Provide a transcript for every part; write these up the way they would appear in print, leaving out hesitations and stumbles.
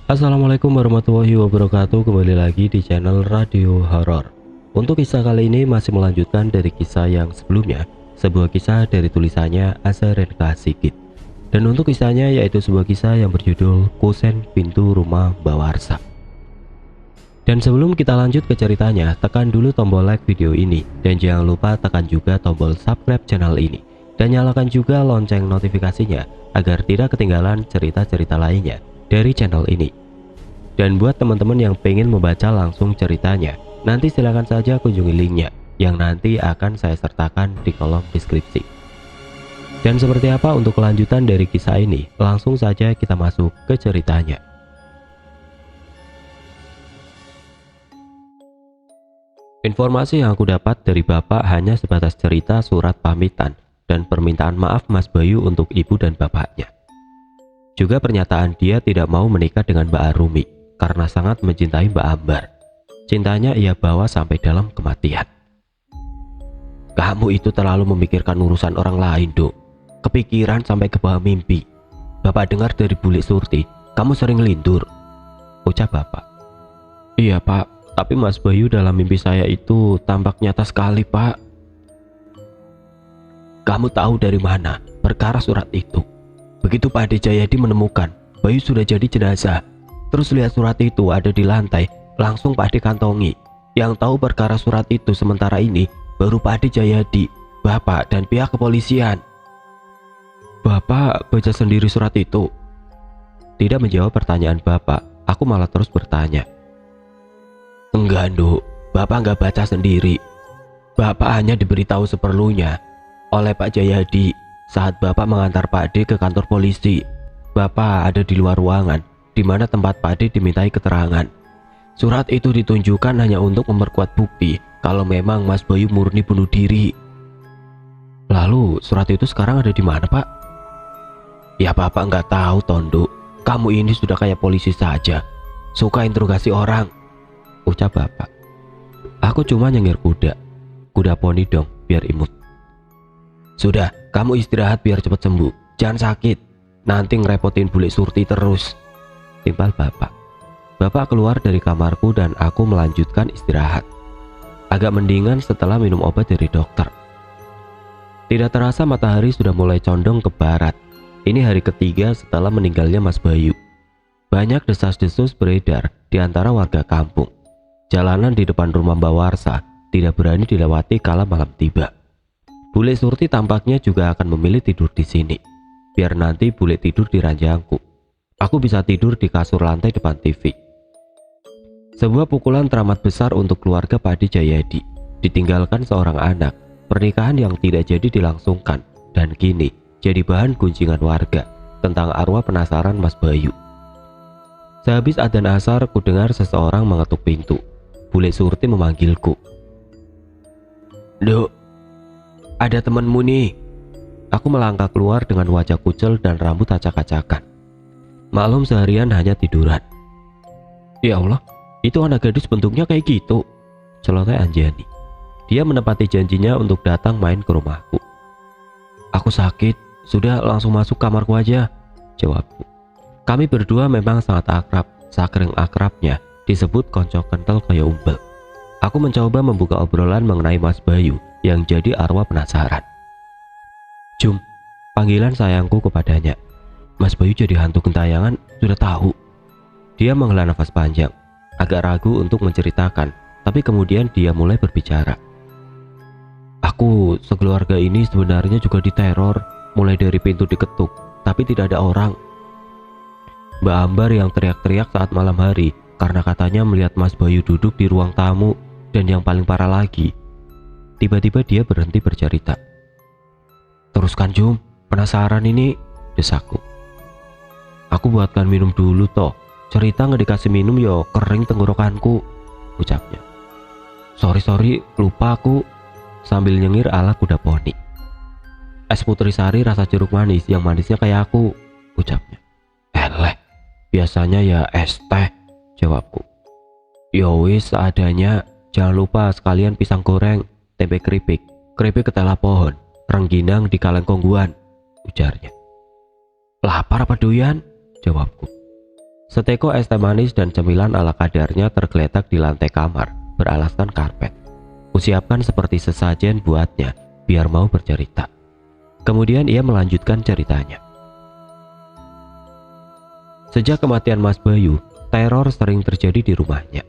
Assalamualaikum warahmatullahi wabarakatuh. Kembali lagi di channel Radio Horor. Untuk kisah kali ini masih melanjutkan dari kisah yang sebelumnya, sebuah kisah dari tulisannya Azhar Renka Sigit. Dan untuk kisahnya yaitu sebuah kisah yang berjudul Kusen Pintu Rumah Mbak Warsa. Dan sebelum kita lanjut ke ceritanya, tekan dulu tombol like video ini dan jangan lupa tekan juga tombol subscribe channel ini dan nyalakan juga lonceng notifikasinya agar tidak ketinggalan cerita-cerita lainnya dari channel ini. Dan buat teman-teman yang pengen membaca langsung ceritanya, nanti silahkan saja kunjungi linknya yang nanti akan saya sertakan di kolom deskripsi. Dan seperti apa untuk kelanjutan dari kisah ini, langsung saja kita masuk ke ceritanya. Informasi yang aku dapat dari bapak hanya sebatas cerita surat pamitan dan permintaan maaf Mas Bayu untuk ibu dan bapaknya. Juga pernyataan dia tidak mau menikah dengan Mbak Arumi karena sangat mencintai Mbak Ambar. Cintanya ia bawa sampai dalam kematian. Kamu itu terlalu memikirkan urusan orang lain, Dok. Kepikiran sampai ke bawah mimpi. Bapak dengar dari Bule Surti, kamu sering lindur, ucap bapak. Iya Pak, tapi Mas Bayu dalam mimpi saya itu tampak nyata sekali Pak. Kamu tahu dari mana perkara surat itu? Begitu Pak Ade Jayadi menemukan Bayu sudah jadi jenazah, terus lihat surat itu ada di lantai, langsung Pak Ade kantongi. Yang tahu perkara surat itu sementara ini baru Pak Ade Jayadi, Bapak dan pihak kepolisian. Bapak baca sendiri surat itu? Tidak menjawab pertanyaan Bapak, aku malah terus bertanya. Enggak, Nduk, Bapak nggak baca sendiri. Bapak hanya diberitahu seperlunya oleh Pak Jayadi saat Bapak mengantar Pak Ade ke kantor polisi. Bapak ada di luar ruangan di mana tempat Pak Ade dimintai keterangan. Surat itu ditunjukkan hanya untuk memperkuat bukti kalau memang Mas Bayu murni bunuh diri. Lalu surat itu sekarang ada di mana Pak? Ya Bapak nggak tahu Tondo. Kamu ini sudah kayak polisi saja, suka interogasi orang, ucap Bapak. Aku cuma nyengir kuda poni dong biar imut. Sudah, kamu istirahat biar cepat sembuh, jangan sakit, nanti ngerepotin Bule Surti terus, timpal Bapak. Bapak keluar dari kamarku dan aku melanjutkan istirahat. Agak mendingan setelah minum obat dari dokter. Tidak terasa matahari sudah mulai condong ke barat. Ini hari ketiga setelah meninggalnya Mas Bayu. Banyak desas-desus beredar di antara warga kampung. Jalanan di depan rumah Mbak Warsa tidak berani dilewati kala malam tiba. Bule Surti tampaknya juga akan memilih tidur di sini. Biar nanti bule tidur di ranjangku. Aku bisa tidur di kasur lantai depan TV. Sebuah pukulan teramat besar untuk keluarga Pak Ade Jayadi. Ditinggalkan seorang anak, pernikahan yang tidak jadi dilangsungkan, dan kini jadi bahan gunjingan warga tentang arwah penasaran Mas Bayu. Sehabis adzan asar, ku dengar seseorang mengetuk pintu. Bule Surti memanggilku. Duk, ada temanmu nih. Aku melangkah keluar dengan wajah kucel dan rambut acak-acakan. Maklum seharian hanya tiduran. Ya Allah, itu anak gadis bentuknya kayak gitu, celoteh Anjani. Dia menepati janjinya untuk datang main ke rumahku. Aku sakit, sudah langsung masuk kamarku aja, jawabku. Kami berdua memang sangat akrab, saking akrabnya disebut konco kental kayak umbel. Aku mencoba membuka obrolan mengenai Mas Bayu yang jadi arwah penasaran. Jum, panggilan sayangku kepadanya. Mas Bayu jadi hantu gentayangan, sudah tahu. Dia menghela nafas panjang, agak ragu untuk menceritakan, tapi kemudian dia mulai berbicara. Aku sekeluarga ini sebenarnya juga diteror, mulai dari pintu diketuk, tapi tidak ada orang. Mbak Ambar yang teriak-teriak saat malam hari karena katanya melihat Mas Bayu duduk di ruang tamu, dan yang paling parah lagi, tiba-tiba dia berhenti bercerita. Teruskan Jum, penasaran ini, desakku. Aku buatkan minum dulu toh, cerita nggak dikasih minum yo kering tenggorokanku, ucapnya. Sorry, lupa aku, sambil nyengir ala kuda poni. Es putri sari rasa jeruk manis yang manisnya kayak aku, ucapnya. Eleh, biasanya ya es teh, jawabku. Yowis seadanya, jangan lupa sekalian pisang goreng, tempe keripik ketela pohon, rengginang di kaleng kongguan, ujarnya. Lapar apa doyan? Jawabku. Seteko es teh manis dan cemilan ala kadarnya tergeletak di lantai kamar beralaskan karpet. Kusiapkan seperti sesajen buatnya biar mau bercerita. Kemudian ia melanjutkan ceritanya. Sejak kematian Mas Bayu, teror sering terjadi di rumahnya.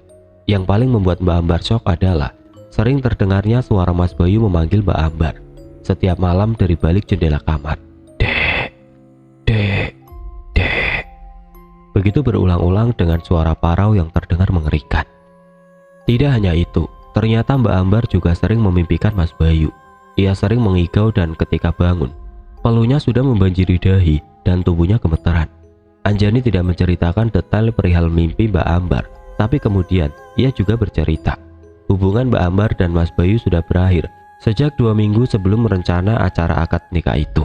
Yang paling membuat Mbak Ambar shock adalah sering terdengarnya suara Mas Bayu memanggil Mbak Ambar setiap malam dari balik jendela kamar. Dek, dek, dek. Begitu berulang-ulang dengan suara parau yang terdengar mengerikan. Tidak hanya itu, ternyata Mbak Ambar juga sering memimpikan Mas Bayu. Ia sering mengigau dan ketika bangun, peluhnya sudah membanjiri dahi dan tubuhnya gemeteran. Anjani tidak menceritakan detail perihal mimpi Mbak Ambar, tapi kemudian ia juga bercerita. Hubungan Mbak Ambar dan Mas Bayu sudah berakhir sejak 2 minggu sebelum rencana acara akad nikah itu.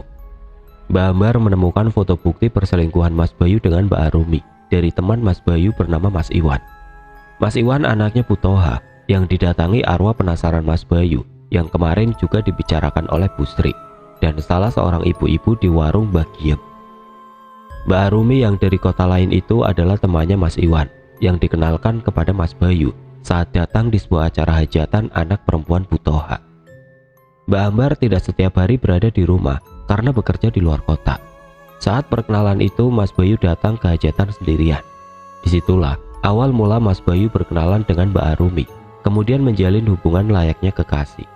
Mbak Ambar menemukan foto bukti perselingkuhan Mas Bayu dengan Mbak Arumi dari teman Mas Bayu bernama Mas Iwan. Mas Iwan anaknya Putoha yang didatangi arwah penasaran Mas Bayu yang kemarin juga dibicarakan oleh Bu Sri dan salah seorang ibu-ibu di warung Bagiem. Mbak Arumi yang dari kota lain itu adalah temannya Mas Iwan yang dikenalkan kepada Mas Bayu saat datang di sebuah acara hajatan anak perempuan Putoha. Mbak Ambar tidak setiap hari berada di rumah karena bekerja di luar kota. Saat perkenalan itu Mas Bayu datang ke hajatan sendirian. Disitulah awal mula Mas Bayu berkenalan dengan Mbak Arumi, kemudian menjalin hubungan layaknya kekasih.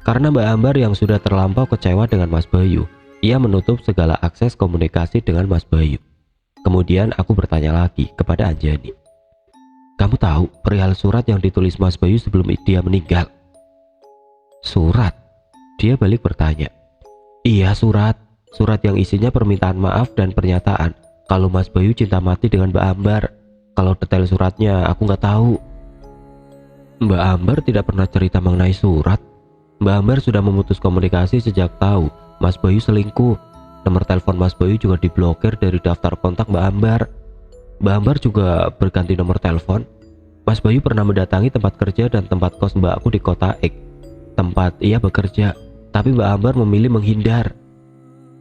Karena Mbak Ambar yang sudah terlampau kecewa dengan Mas Bayu, ia menutup segala akses komunikasi dengan Mas Bayu. Kemudian aku bertanya lagi kepada Anjani. Kamu tahu perihal surat yang ditulis Mas Bayu sebelum dia meninggal? Surat? Dia balik bertanya. Iya surat. Surat yang isinya permintaan maaf dan pernyataan kalau Mas Bayu cinta mati dengan Mbak Ambar. Kalau detail suratnya aku nggak tahu. Mbak Ambar tidak pernah cerita mengenai surat. Mbak Ambar sudah memutus komunikasi sejak tahu Mas Bayu selingkuh. Nomor telepon Mas Bayu juga diblokir dari daftar kontak Mbak Ambar. Mbak Ambar juga berganti nomor telepon. Mas Bayu pernah mendatangi tempat kerja dan tempat kos mbakku di kota X, tempat ia bekerja, tapi Mbak Ambar memilih menghindar,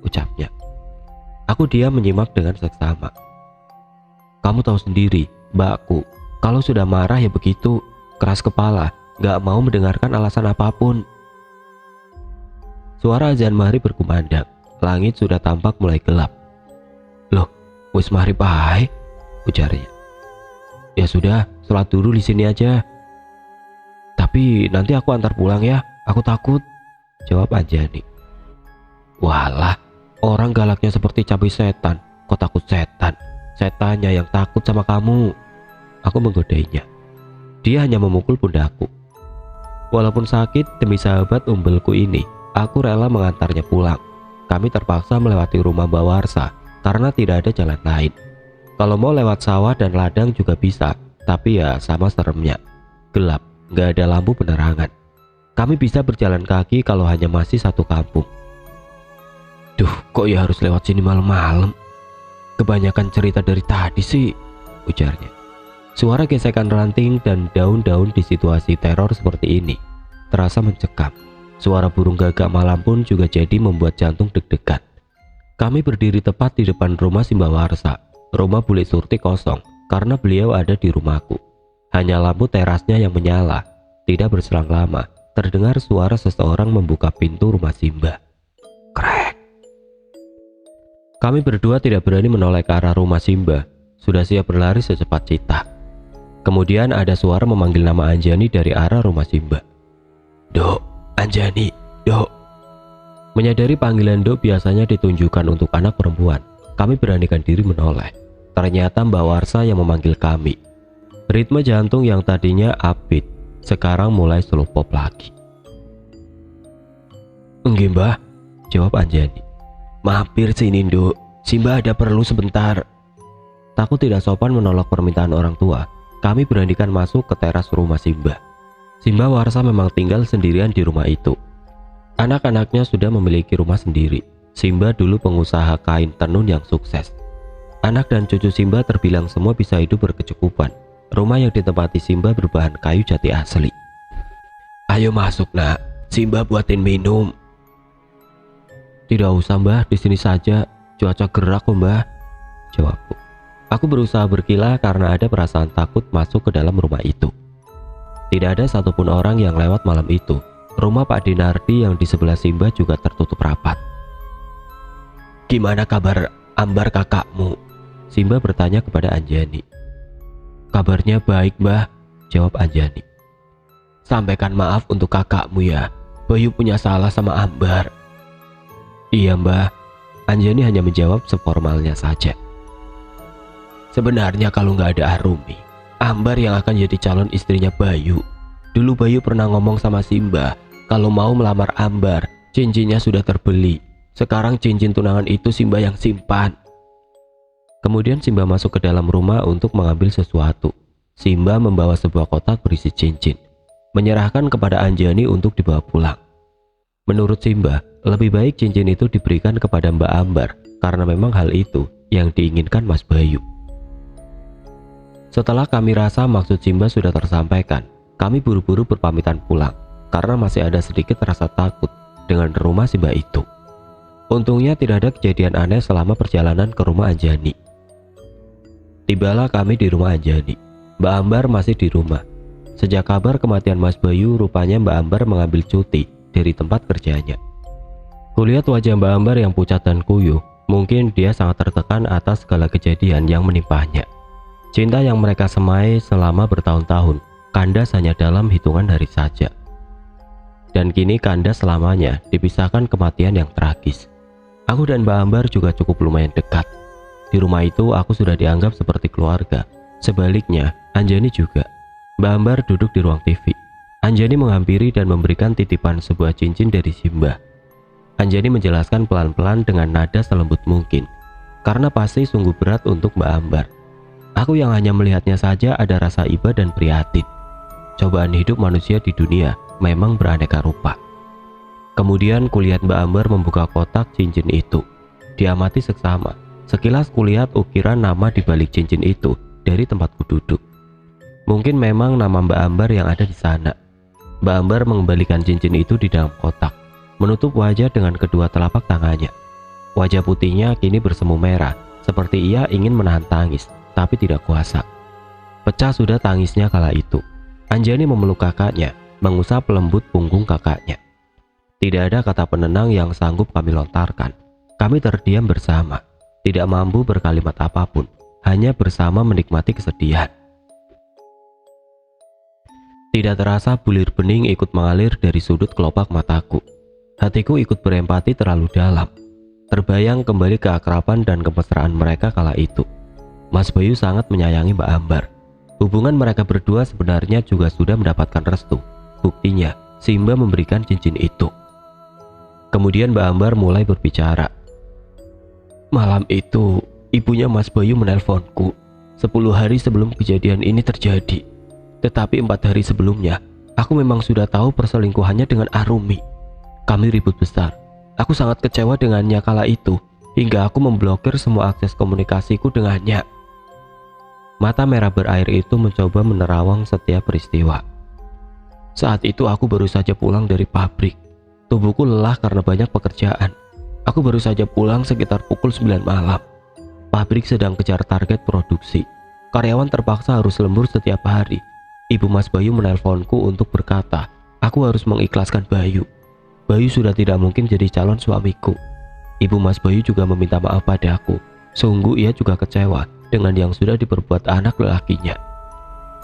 ucapnya. Aku diam menyimak dengan seksama. Kamu tahu sendiri, mbakku, kalau sudah marah ya begitu, keras kepala, gak mau mendengarkan alasan apapun. Suara azan maghrib berkumandang, langit sudah tampak mulai gelap. Loh, wis maghrib ae, ujarnya. Ya sudah, sholat dulu di sini aja. Tapi nanti aku antar pulang ya, aku takut, jawab Anjani. Walah, orang galaknya seperti cabai setan, kok takut setan? Setannya yang takut sama kamu. Aku menggodainya. Dia hanya memukul pundakku. Walaupun sakit demi sahabat umbelku ini, aku rela mengantarnya pulang. Kami terpaksa melewati rumah Mbak Warsa karena tidak ada jalan lain. Kalau mau lewat sawah dan ladang juga bisa, tapi ya sama seremnya. Gelap, gak ada lampu penerangan. Kami bisa berjalan kaki kalau hanya masih satu kampung. Duh, kok ya harus lewat sini malam-malam? Kebanyakan cerita dari tadi sih, ujarnya. Suara gesekan ranting dan daun-daun di situasi teror seperti ini terasa mencekam. Suara burung gagak malam pun juga jadi membuat jantung deg-degan. Kami berdiri tepat di depan rumah Simba Warsa. Rumah Bule Surti kosong karena beliau ada di rumahku. Hanya lampu terasnya yang menyala. Tidak berselang lama, terdengar suara seseorang membuka pintu rumah Simba. Krek. Kami berdua tidak berani menoleh ke arah rumah Simba. Sudah siap berlari secepat cita. Kemudian ada suara memanggil nama Anjani dari arah rumah Simba. Dok, Anjani, Dok. Menyadari panggilan Dok biasanya ditunjukkan untuk anak perempuan, kami beranikan diri menoleh. Ternyata Mbak Warsa yang memanggil kami. Ritme jantung yang tadinya upbeat, sekarang mulai slow pop lagi. Enggak Mbah, jawab Anjani. Mampir sini Dok, Simba ada perlu sebentar. Takut tidak sopan menolak permintaan orang tua, kami beranikan masuk ke teras rumah Simba. Simba Warsa memang tinggal sendirian di rumah itu. Anak-anaknya sudah memiliki rumah sendiri. Simba dulu pengusaha kain tenun yang sukses. Anak dan cucu Simba terbilang semua bisa hidup berkecukupan. Rumah yang ditempati Simba berbahan kayu jati asli. Ayo masuk nak, Simba buatin minum. Tidak usah Mbah, di sini saja. Cuaca gerak kok Mbah, jawabku. Aku berusaha berkilah karena ada perasaan takut masuk ke dalam rumah itu. Tidak ada satupun orang yang lewat malam itu. Rumah Pak Dinardi yang di sebelah Simba juga tertutup rapat. "Gimana kabar Ambar kakakmu?" Simba bertanya kepada Anjani. "Kabarnya baik, Mbah," jawab Anjani. "Sampaikan maaf untuk kakakmu ya. Bayu punya salah sama Ambar." "Iya, Mbah." Anjani hanya menjawab seformalnya saja. Sebenarnya kalau nggak ada Arumi, Ambar yang akan jadi calon istrinya Bayu. Dulu Bayu pernah ngomong sama Simba, kalau mau melamar Ambar, cincinnya sudah terbeli. Sekarang cincin tunangan itu Simba yang simpan. Kemudian Simba masuk ke dalam rumah untuk mengambil sesuatu. Simba membawa sebuah kotak berisi cincin, menyerahkan kepada Anjani untuk dibawa pulang. Menurut Simba, lebih baik cincin itu diberikan kepada Mbak Ambar karena memang hal itu yang diinginkan Mas Bayu. Setelah kami rasa maksud Simba sudah tersampaikan, kami buru-buru berpamitan pulang karena masih ada sedikit rasa takut dengan rumah Simba itu. Untungnya tidak ada kejadian aneh selama perjalanan ke rumah Anjani. Tibalah kami di rumah Anjani. Mbak Ambar masih di rumah. Sejak kabar kematian Mas Bayu, rupanya Mbak Ambar mengambil cuti dari tempat kerjanya. Kulihat wajah Mbak Ambar yang pucat dan kuyuh, mungkin dia sangat tertekan atas segala kejadian yang menimpanya. Cinta yang mereka semai selama bertahun-tahun kandas hanya dalam hitungan hari saja. Dan kini kandas selamanya dipisahkan kematian yang tragis. Aku dan Mbak Ambar juga cukup lumayan dekat. Di rumah itu aku sudah dianggap seperti keluarga. Sebaliknya, Anjani juga. Mbak Ambar duduk di ruang TV. Anjani menghampiri dan memberikan titipan sebuah cincin dari Simba. Anjani menjelaskan pelan-pelan dengan nada selembut mungkin, karena pasti sungguh berat untuk Mbak Ambar. Aku yang hanya melihatnya saja ada rasa iba dan prihatin. Cobaan hidup manusia di dunia memang beraneka rupa. Kemudian kulihat Mbak Ambar membuka kotak cincin itu. Diamati seksama. Sekilas kulihat ukiran nama di balik cincin itu dari tempatku duduk. Mungkin memang nama Mbak Ambar yang ada di sana. Mbak Ambar mengembalikan cincin itu di dalam kotak, menutup wajah dengan kedua telapak tangannya. Wajah putihnya kini bersemu merah, seperti ia ingin menahan tangis, tapi tidak kuasa. Pecah sudah tangisnya kala itu. Anjani memeluk kakaknya, mengusap lembut punggung kakaknya. Tidak ada kata penenang yang sanggup kami lontarkan. Kami terdiam bersama, tidak mampu berkalimat apapun, hanya bersama menikmati kesedihan. Tidak terasa bulir bening ikut mengalir dari sudut kelopak mataku. Hatiku ikut berempati terlalu dalam. Terbayang kembali keakraban dan kemesraan mereka kala itu. Mas Bayu sangat menyayangi Mbak Ambar. Hubungan mereka berdua sebenarnya juga sudah mendapatkan restu. Buktinya, Simba memberikan cincin itu. Kemudian Mbak Ambar mulai berbicara. "Malam itu, ibunya Mas Bayu menelponku 10 hari sebelum kejadian ini terjadi. Tetapi 4 hari sebelumnya, aku memang sudah tahu perselingkuhannya dengan Arumi. Kami ribut besar. Aku sangat kecewa dengannya kala itu, hingga aku memblokir semua akses komunikasiku dengannya." Mata merah berair itu mencoba menerawang setiap peristiwa. "Saat itu aku baru saja pulang dari pabrik. Tubuhku lelah karena banyak pekerjaan. Aku baru saja pulang sekitar pukul 9 malam. Pabrik sedang kejar target produksi. Karyawan terpaksa harus lembur setiap hari. Ibu Mas Bayu menelponku untuk berkata, aku harus mengikhlaskan Bayu. Bayu sudah tidak mungkin jadi calon suamiku. Ibu Mas Bayu juga meminta maaf padaku. Sungguh ia juga kecewa dengan yang sudah diperbuat anak lelakinya.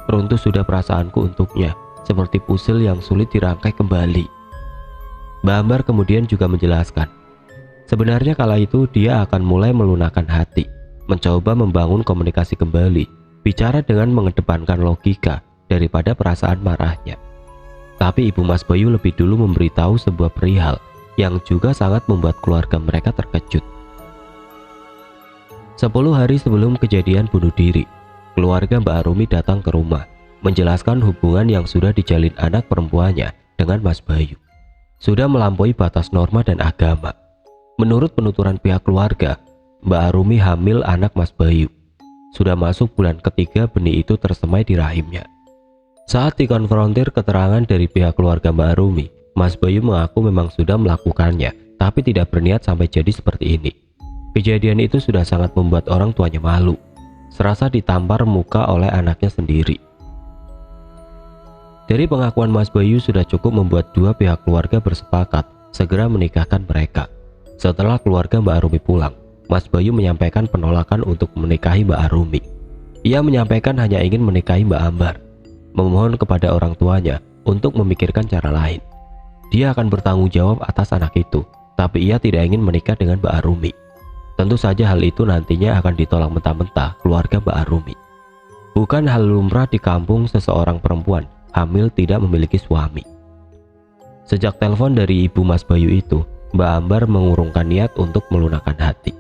Runtuh sudah perasaanku untuknya, seperti puzzle yang sulit dirangkai kembali." Mbak Ambar kemudian juga menjelaskan, sebenarnya kala itu dia akan mulai melunakkan hati, mencoba membangun komunikasi kembali, bicara dengan mengedepankan logika daripada perasaan marahnya. Tapi Ibu Mas Bayu lebih dulu memberitahu sebuah perihal yang juga sangat membuat keluarga mereka terkejut. 10 hari sebelum kejadian bunuh diri, keluarga Mbak Arumi datang ke rumah, menjelaskan hubungan yang sudah dijalin anak perempuannya dengan Mas Bayu sudah melampaui batas norma dan agama. Menurut penuturan pihak keluarga, Mbak Arumi hamil anak Mas Bayu. Sudah masuk bulan ketiga benih itu tersemai di rahimnya. Saat dikonfrontir keterangan dari pihak keluarga Mbak Arumi, Mas Bayu mengaku memang sudah melakukannya, tapi tidak berniat sampai jadi seperti ini. Kejadian itu sudah sangat membuat orang tuanya malu. serasa ditampar muka oleh anaknya sendiri. Dari pengakuan Mas Bayu sudah cukup membuat dua pihak keluarga bersepakat segera menikahkan mereka. Setelah keluarga Mbak Arumi pulang, Mas Bayu menyampaikan penolakan untuk menikahi Mbak Arumi. Ia menyampaikan hanya ingin menikahi Mbak Ambar, memohon kepada orang tuanya untuk memikirkan cara lain. Dia akan bertanggung jawab atas anak itu, tapi ia tidak ingin menikah dengan Mbak Arumi. Tentu saja hal itu nantinya akan ditolak mentah-mentah keluarga Mbak Arumi. Bukan hal lumrah di kampung seseorang perempuan hamil tidak memiliki suami. Sejak telepon dari ibu Mas Bayu itu, Mbak Ambar mengurungkan niat untuk melunakkan hati.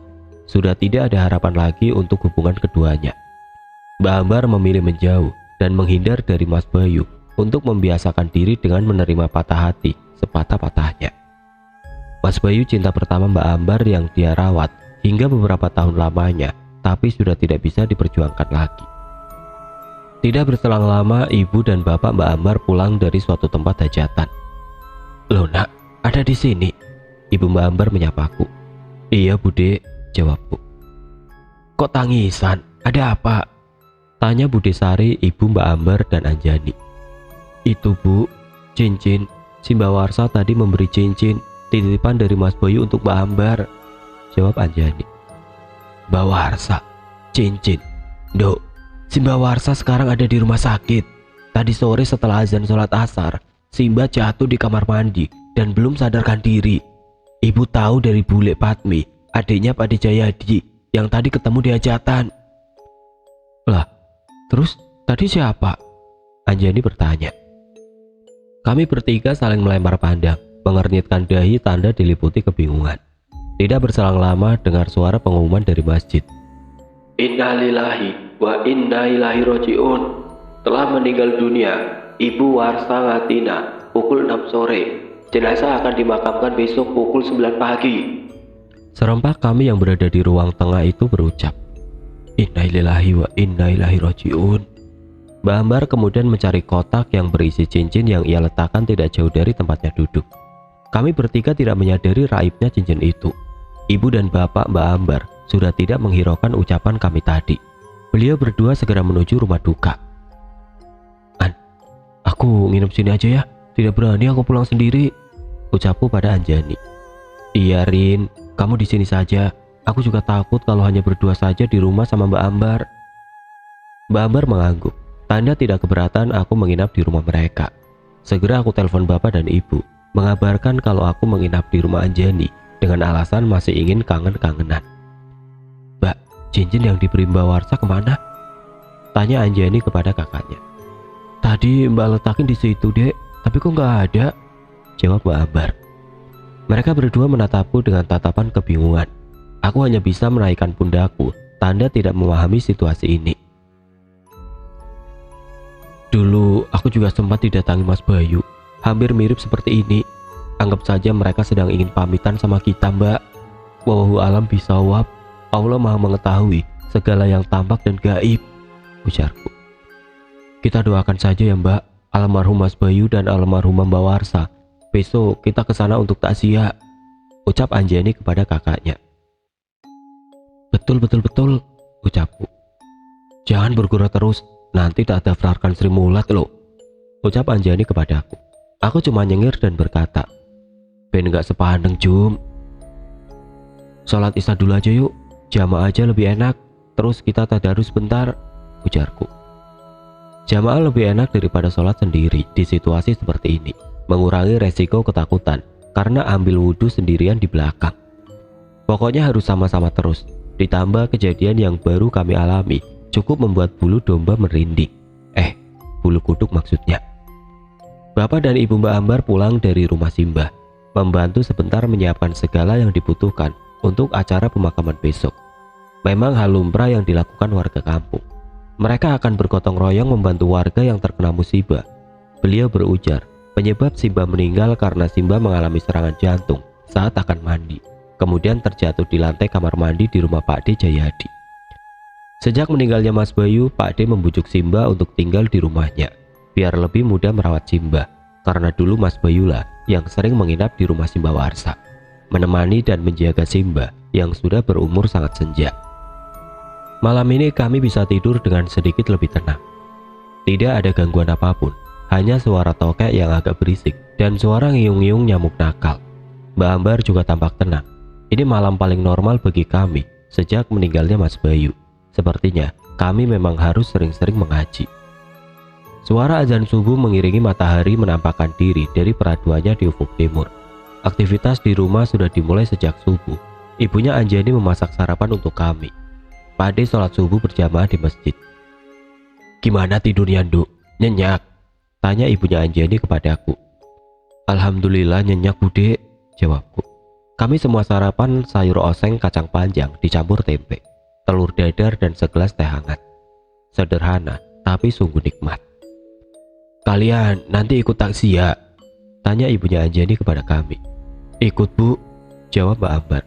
Sudah tidak ada harapan lagi untuk hubungan keduanya. Mbak Ambar memilih menjauh dan menghindar dari Mas Bayu untuk membiasakan diri dengan menerima patah hati sepatah-patahnya. Mas Bayu cinta pertama Mbak Ambar yang dia rawat hingga beberapa tahun lamanya, tapi sudah tidak bisa diperjuangkan lagi. Tidak berselang lama, ibu dan bapak Mbak Ambar pulang dari suatu tempat hajatan. "Loh nak, ada di sini?" Ibu Mbak Ambar menyapaku. "Iya Bude," jawabku. "Kok tangisan? Ada apa?" tanya Bude Sari, ibu Mbak Ambar dan Anjani. "Itu Bu, cincin. Si Mbak Warsa tadi memberi cincin titipan dari Mas Bayu untuk Mbak Ambar," jawab Anjani. "Mbak Warsa, cincin. Dok, si Mbak Warsa sekarang ada di rumah sakit. Tadi sore setelah azan sholat asar, si Mbak jatuh di kamar mandi dan belum sadarkan diri. Ibu tahu dari Bule Patmi, adiknya Pak Jayadi, yang tadi ketemu di hajatan." "Lah, terus tadi siapa?" Anjani bertanya. Kami bertiga saling melempar pandang, mengernyitkan dahi tanda diliputi kebingungan. Tidak berselang lama dengar suara pengumuman dari masjid. "Innalillahi wa inna ilaihi raji'un. Telah meninggal dunia Ibu Warsa Ngatina pukul 6 sore. Jenazah akan dimakamkan besok pukul 9 pagi." Serempak kami yang berada di ruang tengah itu berucap, "Innalillahi wa inna ilaihi raji'un." Mbak Ambar kemudian mencari kotak yang berisi cincin yang ia letakkan tidak jauh dari tempatnya duduk. Kami bertiga tidak menyadari raibnya cincin itu. Ibu dan bapak Mbak Ambar sudah tidak menghiraukan ucapan kami tadi. Beliau berdua segera menuju rumah duka. "An, aku nginep sini aja ya. Tidak berani aku pulang sendiri," ucapku pada Anjani. "Iya Rin, kamu di sini saja. Aku juga takut kalau hanya berdua saja di rumah sama Mbak Ambar." Mbak Ambar mengangguk. Tanda tidak keberatan aku menginap di rumah mereka. Segera aku telepon bapak dan ibu, mengabarkan kalau aku menginap di rumah Anjani dengan alasan masih ingin kangen-kangenan. "Mbak, cincin yang diberi Mbak Warsa kemana?" tanya Anjani kepada kakaknya. "Tadi Mbak letakin di situ dek, tapi kok nggak ada," jawab Mbak Ambar. Mereka berdua menatapku dengan tatapan kebingungan. Aku hanya bisa menaikkan pundakku, tanda tidak memahami situasi ini. "Dulu aku juga sempat didatangi Mas Bayu, hampir mirip seperti ini. Anggap saja mereka sedang ingin pamitan sama kita Mbak. Wallahu alam bisawab. Allah maha mengetahui segala yang tampak dan gaib," ujarku. "Kita doakan saja ya Mbak, almarhum Mas Bayu dan almarhumah Mbak Warsa. Besok kita ke sana untuk takziah," ucap Anjani kepada kakaknya. Betul, ucapku. "Jangan bergurau terus, nanti tak daftarkan Sri Mulat loh," ucap Anjani kepadaku. Aku cuma nyengir dan berkata, "Ben gak sepandeng Jum. Sholat isya dulu aja yuk, jamaah aja lebih enak, terus kita tadarus bentar," ujarku. Jamaah lebih enak daripada sholat sendiri di situasi seperti ini, mengurangi resiko ketakutan karena ambil wudhu sendirian di belakang. Pokoknya harus sama-sama terus, ditambah kejadian yang baru kami alami cukup membuat bulu domba merinding. Bulu kuduk maksudnya. Bapak dan ibu Mbak Ambar pulang dari rumah Simbah, membantu sebentar menyiapkan segala yang dibutuhkan untuk acara pemakaman besok. Memang hal lumrah yang dilakukan warga kampung. Mereka akan bergotong royong membantu warga yang terkena musibah. Beliau berujar, penyebab Simbah meninggal karena Simbah mengalami serangan jantung saat akan mandi, kemudian terjatuh di lantai kamar mandi di rumah Pak D Jayadi. Sejak meninggalnya Mas Bayu, Pak D membujuk Simbah untuk tinggal di rumahnya, biar lebih mudah merawat Simbah, karena dulu Mas Bayu lah yang sering menginap di rumah Simbah Warsa, menemani dan menjaga Simbah yang sudah berumur sangat senja. Malam ini kami bisa tidur dengan sedikit lebih tenang. Tidak ada gangguan apapun, hanya suara tokek yang agak berisik dan suara ngiung-ngiung nyamuk nakal. Mbak Ambar juga tampak tenang. Ini malam paling normal bagi kami sejak meninggalnya Mas Bayu. Sepertinya kami memang harus sering-sering mengaji. Suara azan subuh mengiringi matahari menampakkan diri dari peraduannya di ufuk timur. Aktivitas di rumah sudah dimulai sejak subuh. Ibunya Anjani memasak sarapan untuk kami. Pakde sholat subuh berjamaah di masjid. "Gimana tidurnya, Nduk? Nyenyak?" tanya ibunya Anjani kepadaku. "Alhamdulillah nyenyak, Bude," jawabku. Kami semua sarapan sayur oseng kacang panjang dicampur tempe, telur dadar dan segelas teh hangat. Sederhana, tapi sungguh nikmat. "Kalian nanti ikut takziah?" tanya ibunya Anjani kepada kami. "Ikut, Bu," jawab Mbak Ambar.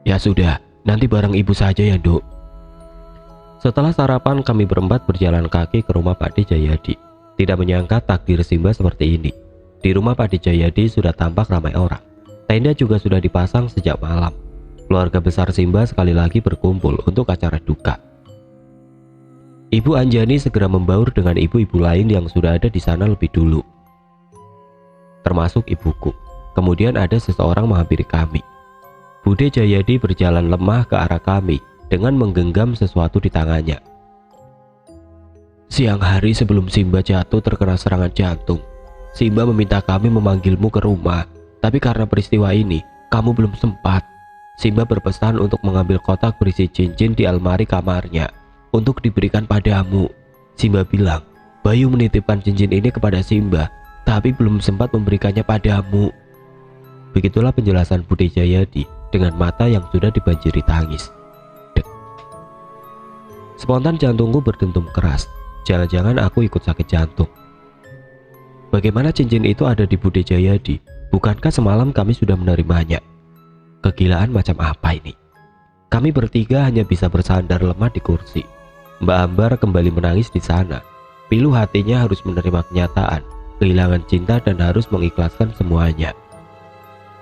"Ya sudah, nanti bareng ibu saja ya, Nduk." Setelah sarapan kami berempat berjalan kaki ke rumah Pakde Jayadi. Tidak menyangka takdir Simba seperti ini. Di rumah Pakde Jayadi sudah tampak ramai orang. Tenda juga sudah dipasang sejak malam. Keluarga besar Simba sekali lagi berkumpul untuk acara duka. Ibu Anjani segera membaur dengan ibu-ibu lain yang sudah ada di sana lebih dulu, termasuk ibuku. Kemudian ada seseorang menghampiri kami. Bude Jayadi berjalan lemah ke arah kami dengan menggenggam sesuatu di tangannya. "Siang hari sebelum Simba jatuh terkena serangan jantung. Simba meminta kami memanggilmu ke rumah, tapi karena peristiwa ini, kamu belum sempat. Simba berpesan untuk mengambil kotak berisi cincin di almari kamarnya untuk diberikan padamu. Simba bilang, Bayu menitipkan cincin ini kepada Simba, tapi belum sempat memberikannya padamu." Begitulah penjelasan Bude Jayadi dengan mata yang sudah dibanjiri tangis. Dek. Spontan jantungku berdentum keras. Jangan-jangan aku ikut sakit jantung. Bagaimana cincin itu ada di Bude Jayadi? Bukankah semalam kami sudah menerimanya? Kegilaan macam apa ini? Kami bertiga hanya bisa bersandar lemah di kursi. Mbak Ambar kembali menangis di sana. Pilu hatinya harus menerima kenyataan, kehilangan cinta dan harus mengikhlaskan semuanya.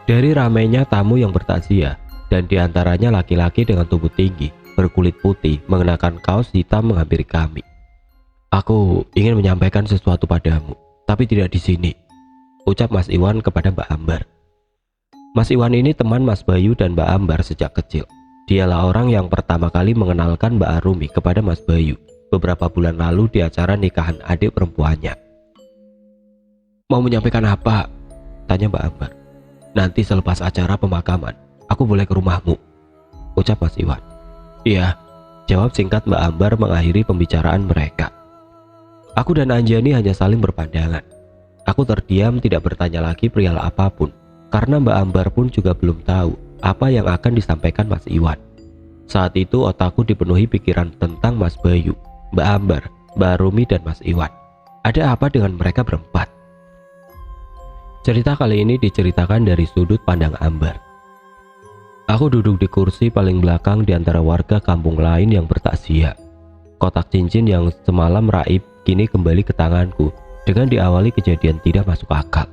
Dari ramainya tamu yang bertakziah, dan diantaranya laki-laki dengan tubuh tinggi, berkulit putih, mengenakan kaos hitam menghampiri kami. "Aku ingin menyampaikan sesuatu padamu, tapi tidak di sini," ucap Mas Iwan kepada Mbak Ambar. Mas Iwan ini teman Mas Bayu dan Mbak Ambar sejak kecil. Dialah orang yang pertama kali mengenalkan Mbak Arumi kepada Mas Bayu beberapa bulan lalu di acara nikahan adik perempuannya. "Mau menyampaikan apa?" tanya Mbak Ambar. "Nanti selepas acara pemakaman, aku boleh ke rumahmu," ucap Mas Iwan. "Iya," jawab singkat Mbak Ambar mengakhiri pembicaraan mereka. Aku dan Anjani hanya saling berpandangan. Aku terdiam tidak bertanya lagi perihal apapun, karena Mbak Ambar pun juga belum tahu apa yang akan disampaikan Mas Iwan. Saat itu otakku dipenuhi pikiran tentang Mas Bayu, Mbak Ambar, Mbak Arumi dan Mas Iwan. Ada apa dengan mereka berempat? Cerita kali ini diceritakan dari sudut pandang Ambar. Aku duduk di kursi paling belakang di antara warga kampung lain yang bertakziah. Kotak cincin yang semalam raib kini kembali ke tanganku dengan diawali kejadian tidak masuk akal.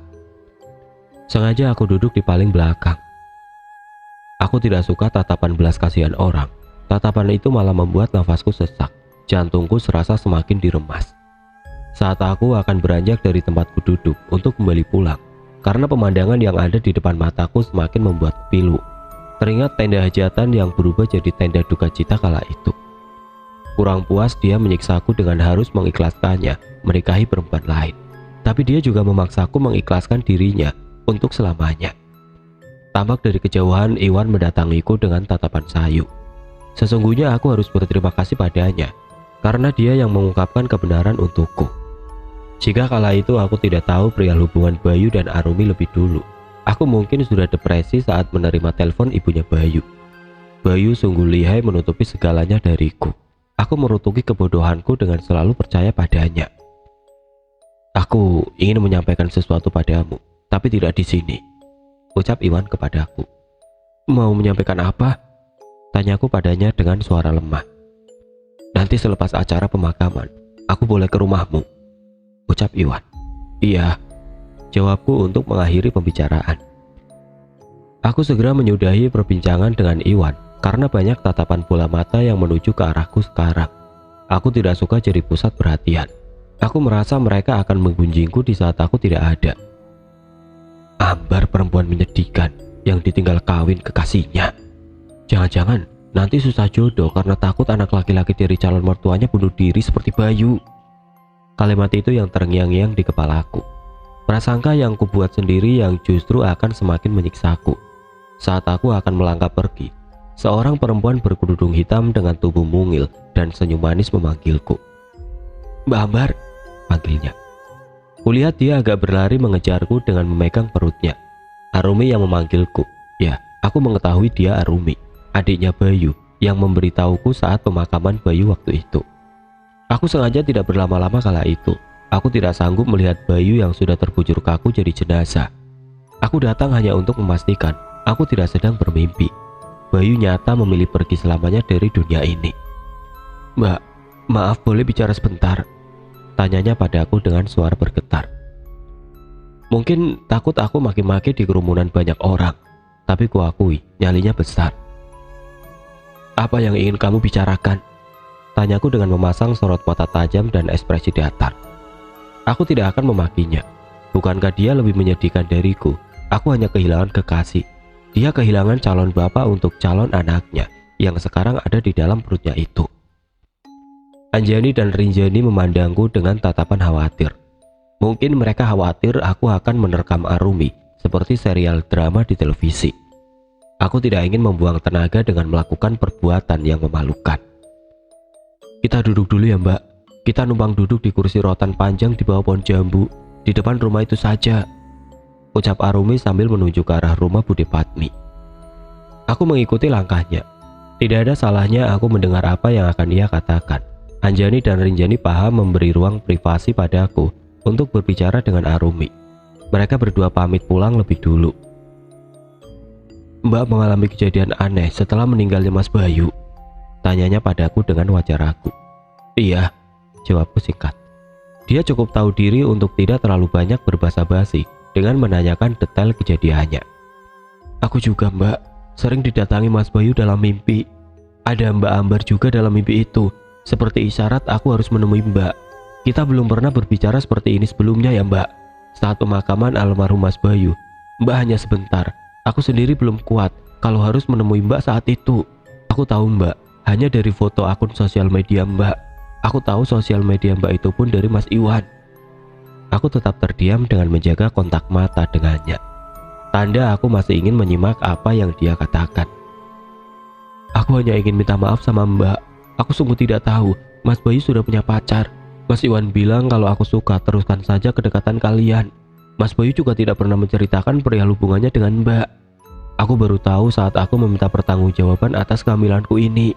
Sengaja aku duduk di paling belakang. Aku tidak suka tatapan belas kasihan orang. Tatapan itu malah membuat nafasku sesak. Jantungku serasa semakin diremas. Saat aku akan beranjak dari tempatku duduk untuk kembali pulang, karena pemandangan yang ada di depan mataku semakin membuat pilu. Teringat tenda hajatan yang berubah jadi tenda duka cita kala itu. Kurang puas dia menyiksaku dengan harus mengikhlaskannya menikahi perempuan lain. Tapi dia juga memaksaku mengikhlaskan dirinya untuk selamanya. Tampak dari kejauhan Iwan mendatangiku dengan tatapan sayu. Sesungguhnya aku harus berterima kasih padanya, karena dia yang mengungkapkan kebenaran untukku. Jika kala itu aku tidak tahu perihal hubungan Bayu dan Arumi lebih dulu, aku mungkin sudah depresi saat menerima telepon ibunya Bayu. Bayu sungguh lihai menutupi segalanya dariku. Aku merutuki kebodohanku dengan selalu percaya padanya. "Aku ingin menyampaikan sesuatu padamu, tapi tidak di sini," ucap Iwan kepadaku. "Mau menyampaikan apa?" tanyaku padanya dengan suara lemah. "Nanti selepas acara pemakaman, aku boleh ke rumahmu," ucap Iwan. "Iya," jawabku untuk mengakhiri pembicaraan. Aku segera menyudahi perbincangan dengan Iwan karena banyak tatapan bola mata yang menuju ke arahku sekarang. Aku tidak suka jadi pusat perhatian. Aku merasa mereka akan menggunjingku di saat aku tidak ada. Ambar perempuan menyedihkan yang ditinggal kawin kekasihnya. Jangan-jangan nanti susah jodoh karena takut anak laki-laki dari calon mertuanya bunuh diri seperti Bayu. Kalimat itu yang terngiang-ngiang di kepalaku. Prasangka yang kubuat sendiri yang justru akan semakin menyiksaku. Saat aku akan melangkah pergi, seorang perempuan berkerudung hitam dengan tubuh mungil dan senyum manis memanggilku. "Mbak Ambar," panggilnya. Kulihat dia agak berlari mengejarku dengan memegang perutnya. Arumi yang memanggilku. Ya, aku mengetahui dia Arumi, adiknya Bayu yang memberitahuku saat pemakaman Bayu waktu itu. Aku sengaja tidak berlama-lama kala itu. Aku tidak sanggup melihat Bayu yang sudah terbujur kaku jadi jenazah. Aku datang hanya untuk memastikan aku tidak sedang bermimpi. Bayu nyata memilih pergi selamanya dari dunia ini. "Mbak, maaf boleh bicara sebentar?" Tanyanya padaku dengan suara bergetar. Mungkin takut aku maki-maki di kerumunan banyak orang, tapi kuakui nyalinya besar. "Apa yang ingin kamu bicarakan?" Tanyaku dengan memasang sorot mata tajam dan ekspresi datar. Aku tidak akan memakinya. Bukankah dia lebih menyedihkan dariku? Aku hanya kehilangan kekasih. Dia kehilangan calon bapak untuk calon anaknya yang sekarang ada di dalam perutnya itu. Anjani dan Rinjani memandangku dengan tatapan khawatir. Mungkin mereka khawatir aku akan menerkam Arumi seperti serial drama di televisi. Aku tidak ingin membuang tenaga dengan melakukan perbuatan yang memalukan. "Kita duduk dulu ya Mbak. Kita numpang duduk di kursi rotan panjang di bawah pohon jambu di depan rumah itu saja," ucap Arumi sambil menuju ke arah rumah Bude Padmi. Aku mengikuti langkahnya. Tidak ada salahnya aku mendengar apa yang akan ia katakan. Anjani dan Rinjani paham memberi ruang privasi padaku untuk berbicara dengan Arumi. Mereka berdua pamit pulang lebih dulu. "Mbak mengalami kejadian aneh setelah meninggalnya Mas Bayu?" Tanyanya padaku dengan wajah ragu. "Iya," jawabku singkat. Dia cukup tahu diri untuk tidak terlalu banyak berbasa-basi dengan menanyakan detail kejadiannya. "Aku juga Mbak, sering didatangi Mas Bayu dalam mimpi. Ada Mbak Ambar juga dalam mimpi itu. Seperti isyarat aku harus menemui Mbak. Kita belum pernah berbicara seperti ini sebelumnya ya Mbak. Saat pemakaman almarhum Mas Bayu, Mbak hanya sebentar. Aku sendiri belum kuat kalau harus menemui Mbak saat itu. Aku tahu Mbak, hanya dari foto akun sosial media Mbak. Aku tahu sosial media Mbak itu pun dari Mas Iwan." Aku tetap terdiam dengan menjaga kontak mata dengannya. Tanda aku masih ingin menyimak apa yang dia katakan. "Aku hanya ingin minta maaf sama Mbak. Aku sungguh tidak tahu Mas Bayu sudah punya pacar. Mas Iwan bilang kalau aku suka teruskan saja kedekatan kalian. Mas Bayu juga tidak pernah menceritakan perihal hubungannya dengan Mbak. Aku baru tahu saat aku meminta pertanggungjawaban atas kehamilanku ini.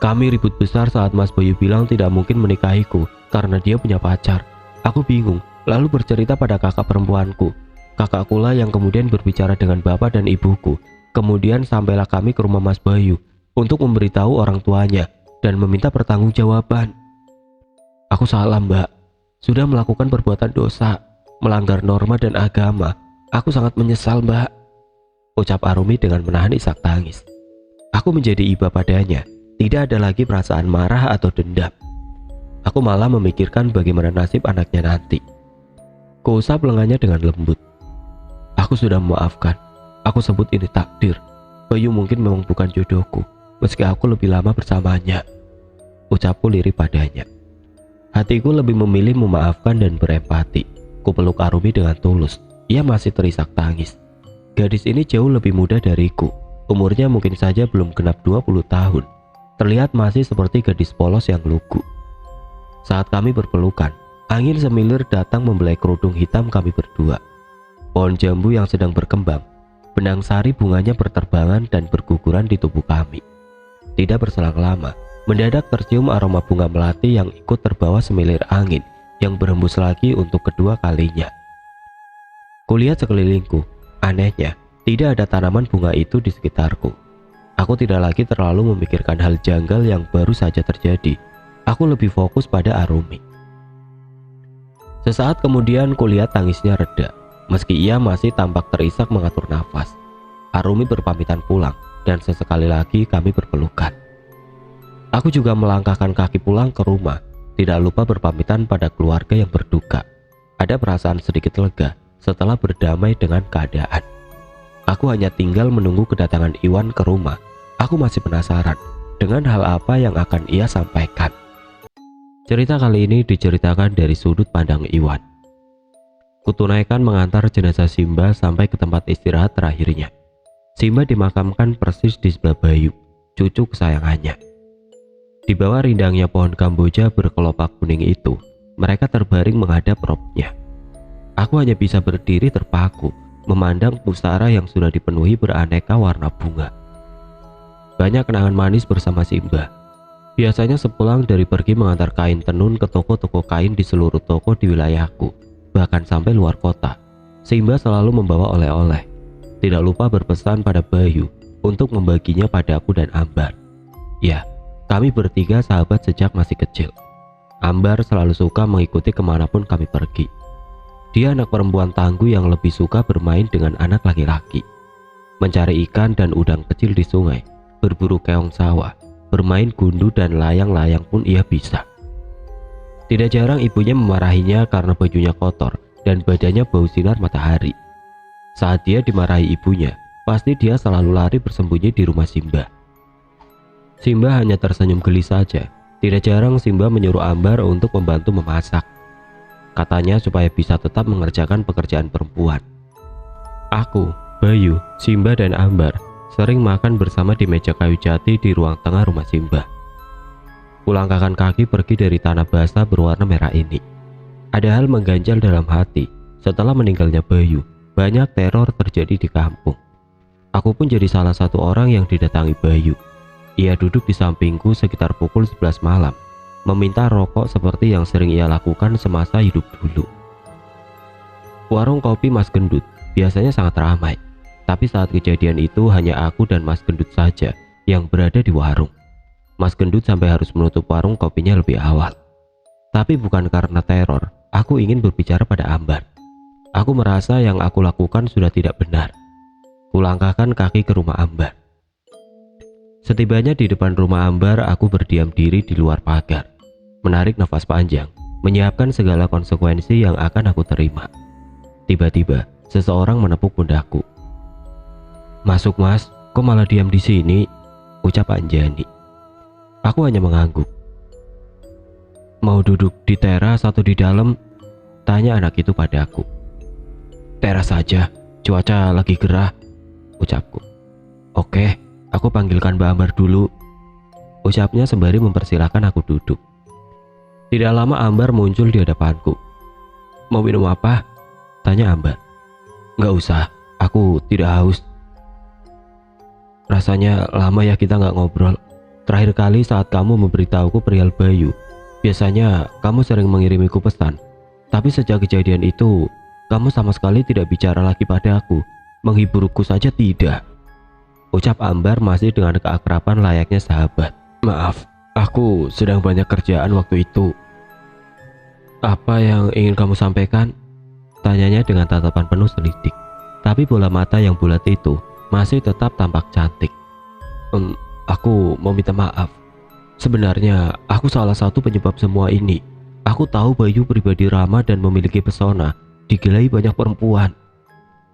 Kami ribut besar saat Mas Bayu bilang tidak mungkin menikahiku karena dia punya pacar. Aku bingung, lalu bercerita pada kakak perempuanku. Kakakku lah yang kemudian berbicara dengan bapak dan ibuku. Kemudian sampailah kami ke rumah Mas Bayu untuk memberitahu orang tuanya dan meminta pertanggungjawaban. Aku salah Mbak, sudah melakukan perbuatan dosa, melanggar norma dan agama. Aku sangat menyesal Mbak," ucap Arumi dengan menahan isak tangis. Aku menjadi iba padanya, tidak ada lagi perasaan marah atau dendam. Aku malah memikirkan bagaimana nasib anaknya nanti. Kuusap lengannya dengan lembut. "Aku sudah memaafkan, aku sebut ini takdir. Bayu mungkin memang bukan jodohku, meski aku lebih lama bersamanya," ucapku lirih padanya. Hatiku lebih memilih memaafkan dan berempati. Kupeluk Arumi dengan tulus. Ia masih terisak tangis. Gadis ini jauh lebih muda dariku. Umurnya mungkin saja belum genap 20 tahun. Terlihat masih seperti gadis polos yang lugu. Saat kami berpelukan, angin semilir datang membelai kerudung hitam kami berdua. Pohon jambu yang sedang berkembang, benang sari bunganya berterbangan dan berguguran di tubuh kami. Tidak berselang lama, mendadak tercium aroma bunga melati yang ikut terbawa semilir angin yang berhembus lagi untuk kedua kalinya. Kulihat sekelilingku, anehnya tidak ada tanaman bunga itu di sekitarku. Aku tidak lagi terlalu memikirkan hal janggal yang baru saja terjadi. Aku lebih fokus pada Arumi. Sesaat kemudian kulihat tangisnya reda, meski ia masih tampak terisak mengatur nafas. Arumi berpamitan pulang. dan sesekali lagi kami berpelukan. Aku juga melangkahkan kaki pulang ke rumah, tidak lupa berpamitan pada keluarga yang berduka. Ada perasaan sedikit lega setelah berdamai dengan keadaan. Aku hanya tinggal menunggu kedatangan Iwan ke rumah. Aku masih penasaran dengan hal apa yang akan ia sampaikan. Cerita kali ini diceritakan dari sudut pandang Iwan. Kutunaikan mengantar jenazah Simba sampai ke tempat istirahat terakhirnya. Simba dimakamkan persis di sebelah Bayu, cucu kesayangannya. Di bawah rindangnya pohon Kamboja berkelopak kuning itu, mereka terbaring menghadap robnya. Aku hanya bisa berdiri terpaku, memandang pusara yang sudah dipenuhi beraneka warna bunga. Banyak kenangan manis bersama Simba. Biasanya sepulang dari pergi mengantar kain tenun ke toko-toko kain di seluruh toko di wilayahku, bahkan sampai luar kota. Simba selalu membawa oleh-oleh. Tidak lupa berpesan pada Bayu untuk membaginya padaku dan Ambar. Ya, kami bertiga sahabat sejak masih kecil. Ambar selalu suka mengikuti kemanapun kami pergi. Dia anak perempuan tangguh yang lebih suka bermain dengan anak laki-laki. Mencari ikan dan udang kecil di sungai, berburu keong sawah, bermain gundu dan layang-layang pun ia bisa. Tidak jarang ibunya memarahinya karena bajunya kotor dan badannya bau sinar matahari. Saat dia dimarahi ibunya, pasti dia selalu lari bersembunyi di rumah Simba. Simba hanya tersenyum geli saja. Tidak jarang Simba menyuruh Ambar untuk membantu memasak. Katanya supaya bisa tetap mengerjakan pekerjaan perempuan. Aku, Bayu, Simba dan Ambar sering makan bersama di meja kayu jati di ruang tengah rumah Simba. Kulangkahkan kaki pergi dari tanah basah berwarna merah ini. Ada hal mengganjal dalam hati. Setelah meninggalnya Bayu, banyak teror terjadi di kampung. Aku pun jadi salah satu orang yang didatangi Bayu. Ia duduk di sampingku sekitar pukul 11 malam, meminta rokok seperti yang sering ia lakukan semasa hidup dulu. Warung kopi Mas Gendut biasanya sangat ramai. Tapi saat kejadian itu hanya aku dan Mas Gendut saja yang berada di warung. Mas Gendut sampai harus menutup warung kopinya lebih awal. Tapi bukan karena teror, aku ingin berbicara pada Ambar. Aku merasa yang aku lakukan sudah tidak benar. Kulangkahkan kaki ke rumah Ambar. Setibanya di depan rumah Ambar, aku berdiam diri di luar pagar, menarik nafas panjang, menyiapkan segala konsekuensi yang akan aku terima. Tiba-tiba, seseorang menepuk pundakku. "Masuk Mas, kok malah diam di sini?" ucap Anjani. Aku hanya mengangguk. "Mau duduk di teras atau di dalam?" tanya anak itu padaku. "Teras saja, cuaca lagi gerah," ucapku. "Oke, aku panggilkan Mbak Ambar dulu," ucapnya sembari mempersilahkan aku duduk. Tidak lama Ambar muncul di hadapanku. "Mau minum apa?" tanya Ambar. "Nggak usah, aku tidak haus." "Rasanya lama ya kita nggak ngobrol. Terakhir kali saat kamu memberitahuku perihal Bayu. Biasanya kamu sering mengirimiku pesan. Tapi sejak kejadian itu, kamu sama sekali tidak bicara lagi padaku. Menghiburku saja tidak," ucap Ambar masih dengan keakraban layaknya sahabat. "Maaf, aku sedang banyak kerjaan waktu itu." "Apa yang ingin kamu sampaikan?" tanyanya dengan tatapan penuh selidik. Tapi bola mata yang bulat itu masih tetap tampak cantik. Aku mau minta maaf. Sebenarnya aku salah satu penyebab semua ini. Aku tahu Bayu pribadi ramah dan memiliki pesona, digilai banyak perempuan.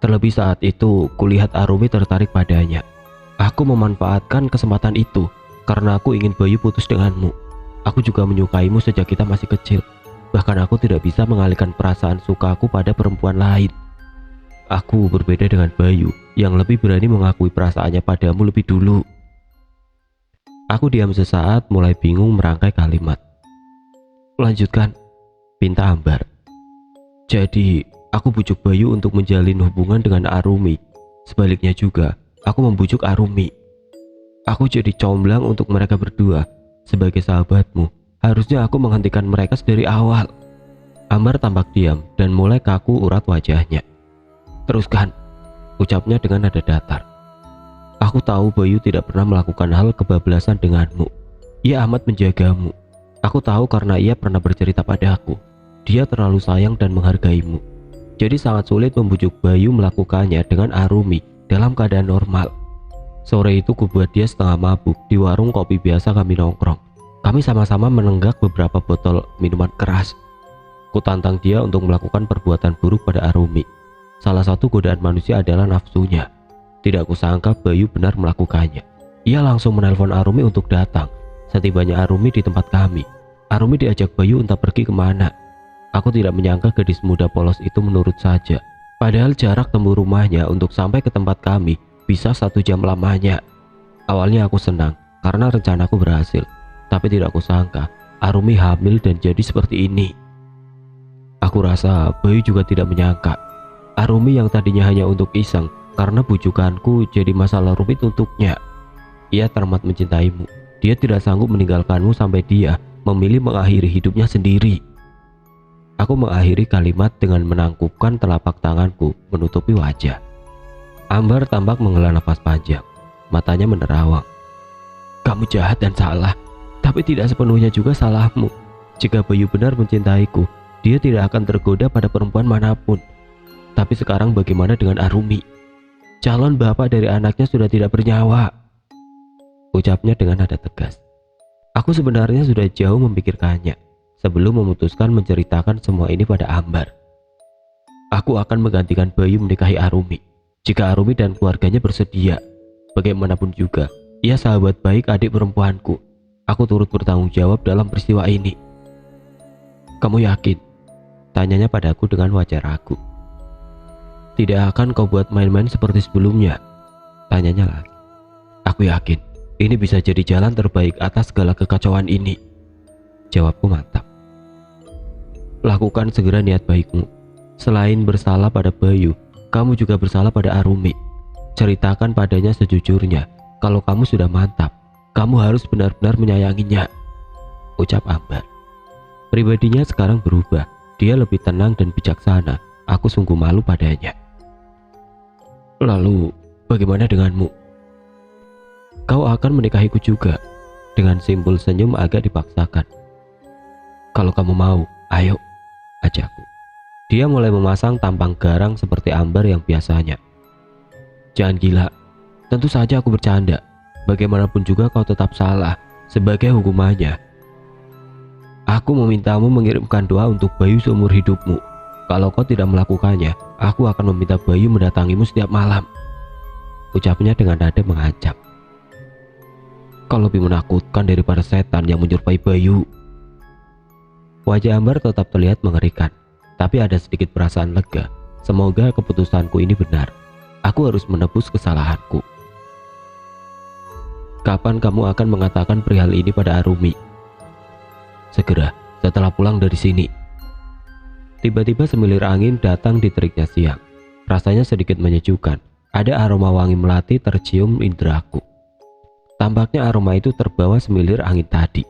Terlebih saat itu kulihat Arumi tertarik padanya. Aku memanfaatkan kesempatan itu karena aku ingin Bayu putus denganmu. Aku juga menyukaimu sejak kita masih kecil. Bahkan aku tidak bisa mengalihkan perasaan sukaku pada perempuan lain. Aku berbeda dengan Bayu yang lebih berani mengakui perasaannya padamu lebih dulu." Aku diam sesaat, mulai bingung merangkai kalimat. "Lanjutkan," pinta Ambar. "Jadi aku bujuk Bayu untuk menjalin hubungan dengan Arumi. Sebaliknya juga aku membujuk Arumi. Aku jadi comblang untuk mereka berdua. Sebagai sahabatmu, harusnya aku menghentikan mereka dari awal." Ambar tampak diam dan mulai kaku urat wajahnya. "Teruskan," ucapnya dengan nada datar. "Aku tahu Bayu tidak pernah melakukan hal kebablasan denganmu. Ia amat menjagamu. Aku tahu karena ia pernah bercerita padaku. Dia terlalu sayang dan menghargaimu. Jadi sangat sulit membujuk Bayu melakukannya dengan Arumi dalam keadaan normal. Sore itu kubuat dia setengah mabuk di warung kopi biasa kami nongkrong. Kami sama-sama menenggak beberapa botol minuman keras. Kutantang dia untuk melakukan perbuatan buruk pada Arumi. Salah satu godaan manusia adalah nafsunya. Tidak kusangka Bayu benar melakukannya. Ia langsung menelpon Arumi untuk datang. Setibanya Arumi di tempat kami, Arumi diajak Bayu entah pergi kemana. Aku tidak menyangka gadis muda polos itu menurut saja. Padahal jarak temu rumahnya untuk sampai ke tempat kami bisa 1 jam lamanya. Awalnya aku senang karena rencanaku berhasil. Tapi tidak kusangka Arumi hamil dan jadi seperti ini. Aku rasa Bayu juga tidak menyangka Arumi yang tadinya hanya untuk iseng karena bujukanku jadi masalah rumit untuknya. Ia teramat mencintaimu. Dia tidak sanggup meninggalkanmu sampai dia memilih mengakhiri hidupnya sendiri. Aku mengakhiri kalimat dengan menangkupkan telapak tanganku menutupi wajah. Ambar tampak menghela nafas panjang. Matanya menerawang. Kamu jahat dan salah. Tapi tidak sepenuhnya juga salahmu. Jika Bayu benar mencintaiku, dia tidak akan tergoda pada perempuan manapun. Tapi sekarang bagaimana dengan Arumi? Calon bapak dari anaknya sudah tidak bernyawa. Ucapnya dengan nada tegas. Aku sebenarnya sudah jauh memikirkannya sebelum memutuskan menceritakan semua ini pada Ambar. Aku akan menggantikan Bayu menikahi Arumi jika Arumi dan keluarganya bersedia. Bagaimanapun juga, ia sahabat baik adik perempuanku. Aku turut bertanggung jawab dalam peristiwa ini. Kamu yakin? Tanyanya padaku dengan wajah ragu. Tidak akan kau buat main-main seperti sebelumnya? Tanyanya lagi. Aku yakin ini bisa jadi jalan terbaik atas segala kekacauan ini. Jawabku mantap. Lakukan segera niat baikmu. Selain bersalah pada Bayu, kamu juga bersalah pada Arumi. Ceritakan padanya sejujurnya. Kalau kamu sudah mantap, kamu harus benar-benar menyayanginya. Ucap Ambar. Pribadinya sekarang berubah. Dia lebih tenang dan bijaksana. Aku sungguh malu padanya. Lalu, bagaimana denganmu? Kau akan menikahiku juga. Dengan simpul senyum agak dipaksakan. Kalau kamu mau, ayo, ajakku. Dia mulai memasang tampang garang seperti Ambar yang biasanya. Jangan gila. Tentu saja aku bercanda. Bagaimanapun juga kau tetap salah. Sebagai hukumannya, aku memintamu mengirimkan doa untuk Bayu seumur hidupmu. Kalau kau tidak melakukannya, aku akan meminta Bayu mendatangimu setiap malam. Ucapnya dengan nada mengancam. Kau lebih menakutkan daripada setan yang menyerupai Bayu. Wajah Ambar tetap terlihat mengerikan, tapi ada sedikit perasaan lega. Semoga keputusanku ini benar. Aku harus menebus kesalahanku. Kapan kamu akan mengatakan perihal ini pada Arumi? Segera, setelah pulang dari sini. Tiba-tiba semilir angin datang di teriknya siang. Rasanya sedikit menyejukkan. Ada aroma wangi melati tercium indraku. Tampaknya aroma itu terbawa semilir angin tadi.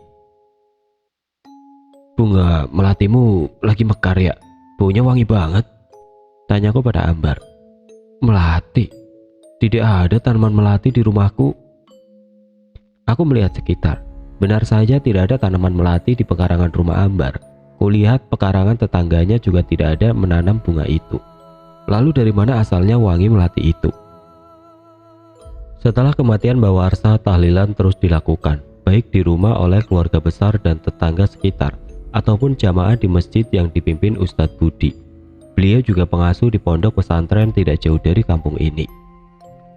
Bunga melatimu lagi mekar ya? Baunya wangi banget. Tanyaku pada Ambar. Melati? Tidak ada tanaman melati di rumahku. Aku melihat sekitar. Benar saja tidak ada tanaman melati di pekarangan rumah Ambar. Kulihat pekarangan tetangganya juga tidak ada menanam bunga itu. Lalu dari mana asalnya wangi melati itu? Setelah kematian Bawarsa, tahlilan terus dilakukan, baik di rumah oleh keluarga besar dan tetangga sekitar, ataupun jamaah di masjid yang dipimpin Ustadz Budi. Beliau juga pengasuh di pondok pesantren tidak jauh dari kampung ini.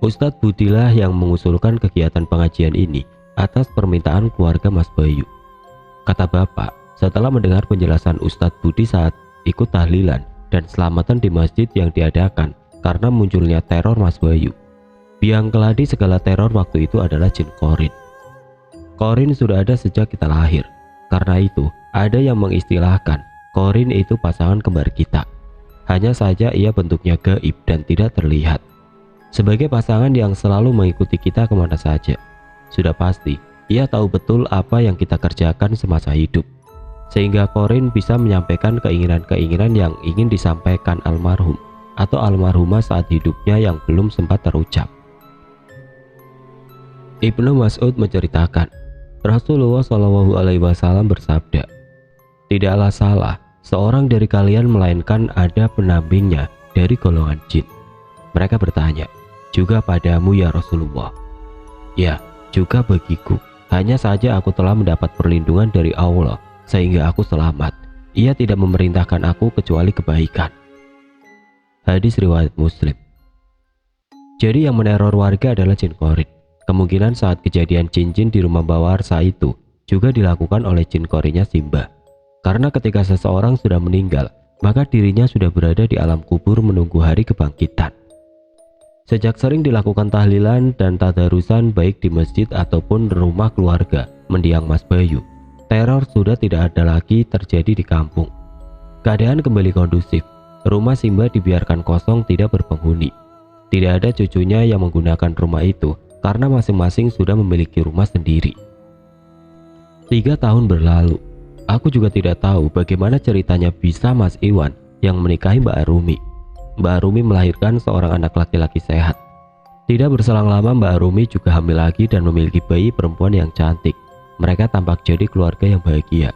Ustadz Budilah yang mengusulkan kegiatan pengajian ini atas permintaan keluarga Mas Bayu. Kata bapak, setelah mendengar penjelasan Ustadz Budi saat ikut tahlilan dan selamatan di masjid yang diadakan karena munculnya teror Mas Bayu. Biang keladi segala teror waktu itu adalah jin Qorin. Qorin sudah ada sejak kita lahir. Karena itu, ada yang mengistilahkan Qorin itu pasangan kembar kita. Hanya saja ia bentuknya gaib dan tidak terlihat. Sebagai pasangan yang selalu mengikuti kita kemana saja. Sudah pasti, ia tahu betul apa yang kita kerjakan semasa hidup. Sehingga Qorin bisa menyampaikan keinginan-keinginan yang ingin disampaikan almarhum atau almarhumah saat hidupnya yang belum sempat terucap. Ibnu Mas'ud menceritakan, Rasulullah SAW bersabda, tidaklah salah seorang dari kalian melainkan ada pendampingnya dari golongan jin. Mereka bertanya, juga padamu ya Rasulullah. Ya, juga bagiku. Hanya saja aku telah mendapat perlindungan dari Allah sehingga aku selamat. Ia tidak memerintahkan aku kecuali kebaikan. Hadis riwayat Muslim. Jadi yang meneror warga adalah jin korin. Kemungkinan saat kejadian jin-jin di rumah Mbak Warsa itu juga dilakukan oleh jin korinnya Simba. Karena ketika seseorang sudah meninggal, maka dirinya sudah berada di alam kubur menunggu hari kebangkitan. Sejak sering dilakukan tahlilan dan tadarusan baik di masjid ataupun rumah keluarga mendiang Mas Bayu, teror sudah tidak ada lagi terjadi di kampung. Keadaan kembali kondusif. Rumah Simba dibiarkan kosong tidak berpenghuni. Tidak ada cucunya yang menggunakan rumah itu karena masing-masing sudah memiliki rumah sendiri. 3 tahun berlalu. Aku juga tidak tahu bagaimana ceritanya bisa Mas Iwan yang menikahi Mbak Arumi. Mbak Arumi melahirkan seorang anak laki-laki sehat. Tidak berselang lama Mbak Arumi juga hamil lagi dan memiliki bayi perempuan yang cantik. Mereka tampak jadi keluarga yang bahagia.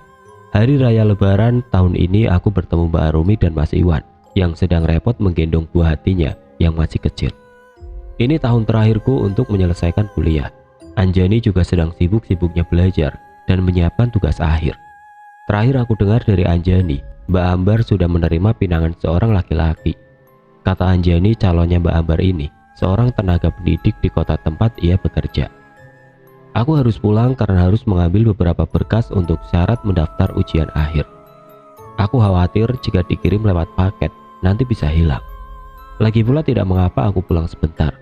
Hari Raya Lebaran tahun ini aku bertemu Mbak Arumi dan Mas Iwan yang sedang repot menggendong buah hatinya yang masih kecil. Ini tahun terakhirku untuk menyelesaikan kuliah. Anjani juga sedang sibuk-sibuknya belajar dan menyiapkan tugas akhir. Terakhir aku dengar dari Anjani, Mbak Ambar sudah menerima pinangan seorang laki-laki. Kata Anjani, calonnya Mbak Ambar ini seorang tenaga pendidik di kota tempat ia bekerja. Aku harus pulang karena harus mengambil beberapa berkas untuk syarat mendaftar ujian akhir. Aku khawatir jika dikirim lewat paket nanti bisa hilang. Lagi pula tidak mengapa aku pulang sebentar.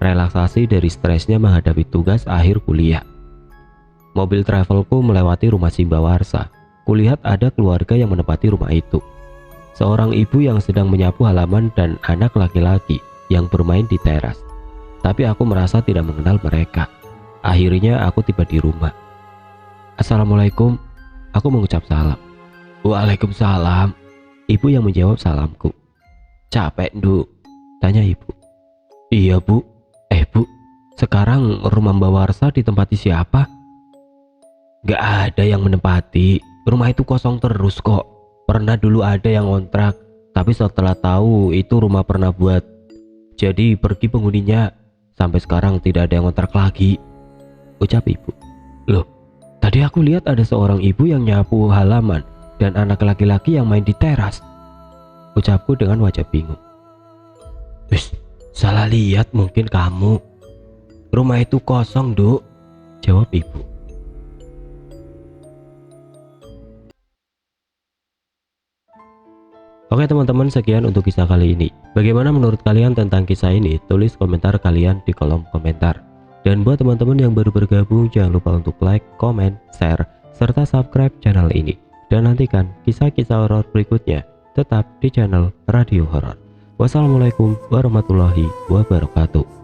Relaksasi dari stresnya menghadapi tugas akhir kuliah. Mobil travelku melewati rumah Simba Warsa. Kulihat ada keluarga yang menempati rumah itu. Seorang ibu yang sedang menyapu halaman dan anak laki-laki yang bermain di teras. Tapi aku merasa tidak mengenal mereka. Akhirnya aku tiba di rumah. Assalamualaikum. Aku mengucap salam. Waalaikumsalam. Ibu yang menjawab salamku. Capek, Nduk? Tanya ibu. Iya, Bu. Bu, sekarang rumah Mbak Warsa ditempati siapa? Gak ada yang menempati. Rumah itu kosong terus kok. Pernah dulu ada yang ngontrak, tapi setelah tahu itu rumah pernah buat, jadi pergi penghuninya. Sampai sekarang tidak ada yang ngontrak lagi, ucap ibu. Loh, tadi aku lihat ada seorang ibu yang nyapu halaman dan anak laki-laki yang main di teras, ucapku dengan wajah bingung. Salah lihat mungkin kamu. Rumah itu kosong, Duk, jawab ibu. Oke teman-teman, sekian untuk kisah kali ini. Bagaimana menurut kalian tentang kisah ini? Tulis komentar kalian di kolom komentar. Dan buat teman-teman yang baru bergabung, jangan lupa untuk like, comment, share, serta subscribe channel ini. Dan nantikan kisah-kisah horor berikutnya tetap di channel Radio Horor. Wassalamualaikum warahmatullahi wabarakatuh.